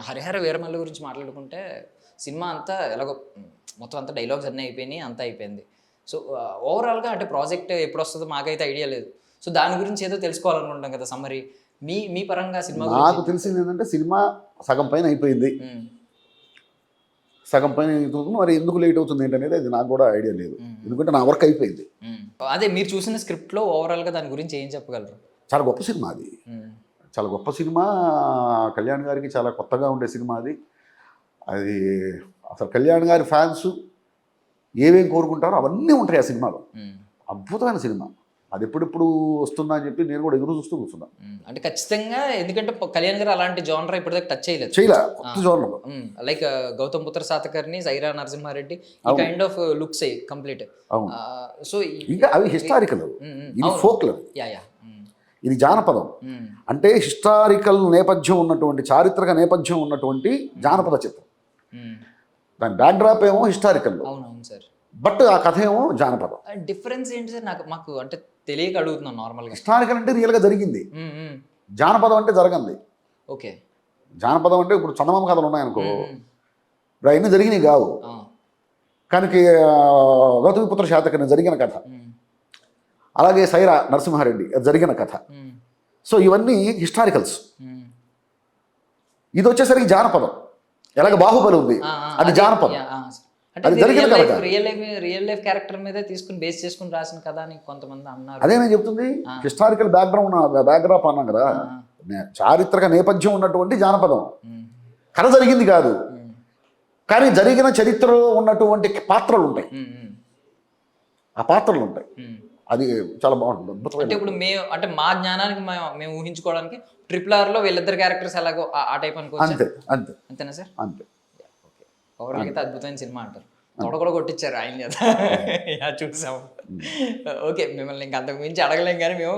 హరిహర వీరమల్లి గురించి మాట్లాడుకుంటే సినిమా అంతా ఎలాగో మొత్తం అంతా డైలాగ్స్ అన్నీ అయిపోయినాయి, అంతా అయిపోయింది. సో ఓవరాల్గా అంటే ప్రాజెక్ట్ ఎప్పుడు వస్తుందో మాకైతే ఐడియా లేదు. సో దాని గురించి ఏదో తెలుసుకోవాలనుకుంటాం కదా సమ్మరి. మీ మీ పరంగా సినిమా నాకు తెలిసింది ఏంటంటే సినిమా సగం పైన అయిపోయింది, సగం పైన అవుతుంది. మరి ఎందుకు లేట్ అవుతుంది ఏంటనేది అది నాకు కూడా ఐడియా లేదు, ఎందుకంటే నా వర్క్ అయిపోయింది. అదే మీరు చూసిన స్క్రిప్ట్లో ఓవరాల్గా దాని గురించి ఏం చెప్పగలరు? చాలా గొప్ప సినిమా అది, చాలా గొప్ప సినిమా. కళ్యాణ్ గారికి చాలా కొత్తగా ఉండే సినిమా అది. అది అసలు కళ్యాణ్ గారి ఫ్యాన్స్ ఏమేమి కోరుకుంటారో అవన్నీ ఉంటాయి ఆ సినిమాలో. అద్భుతమైన సినిమా. అది ఎప్పుడెప్పుడు వస్తుందా అని చెప్పి నేను కూడా ఎదురు చూస్తూ కూర్చున్నా. అంటే ఖచ్చితంగా, ఎందుకంటే కళ్యాణ్ గారు అలాంటి జోనర్ ఇప్పటిదాకా టచ్ చేయలేదు. కొత్త జోనర్ లైక్ గౌతమ్ పుత్ర సాతకర్ని, సైరా నరసింహారెడ్డి, ఈ kind of looks complete. So ఇంకా అవి హిస్టారికల్, ఇది ఫోక్లర్, ఇది జానపదం. అంటే హిస్టారికల్ నేపథ్యం ఉన్నటువంటి, చారిత్రక నేపథ్యం ఉన్నటువంటి జానపద చిత్రం. దాని బ్యాక్డ్రాప్ ఏమో హిస్టారికల్, అవునవును సార్, బట్ ఆ కథ ఏమో జానపదం. డిఫరెన్స్ ఏంటి సార్? మాకు అంటే తెలియక అడుగుతున్నాను నార్మల్గా. హిస్టారికల్ అంటే రియల్గా జరిగింది, జానపదం అంటే జరగంది. ఓకే, జానపదం అంటే ఇప్పుడు చందమామ కథలు ఉన్నాయనుకో, ఇప్పుడు అవన్నీ జరిగినాయి కావు, కానీ గౌతమిపుత్ర శాతకర్ణి జరిగిన కథ, అలాగే సైరా నరసింహారెడ్డి అది జరిగిన కథ. సో ఇవన్నీ హిస్టారికల్స్. ఇది వచ్చేసరికి జానపదం. ఎలాగ బాహుబలి ఉంది, అది జానపదం, అది జరిగిన కథ. రియల్ లైఫ్ క్యారెక్టర్ మీద తీసుకుని బేస్ చేసుకుని రాసిన కథ అని కొంతమంది అన్నారు. అదే నేను చెప్తుంది, హిస్టారికల్ బ్యాక్డ్రాప్ అన్నాం కదా, చారిత్రక నేపథ్యం ఉన్నటువంటి జానపదం. కథ జరిగింది కాదు, కానీ జరిగిన చరిత్రలో ఉన్నటువంటి పాత్రలు ఉంటాయి, ఆ పాత్రలు ఉంటాయి. అది చాలా బాగుంటుంది, అద్భుతమైన. అంటే ఇప్పుడు మేము అంటే మా జ్ఞానానికి మేము ఊహించుకోవడానికి RRR లో వీళ్ళిద్దరు క్యారెక్టర్స్ ఎలాగో ఆ టైప్ అనుకోవచ్చు. అంతే అంతే అంతేనా సార్? అంతే. ఓవరాల్ అయితే అద్భుతమైన సినిమా అంటారు. తొడ కూడా కొట్టించారు ఆయన చేత. చూసాము. ఓకే, మిమ్మల్ని ఇంకా అంతకు మించి అడగలేం కానీ మేము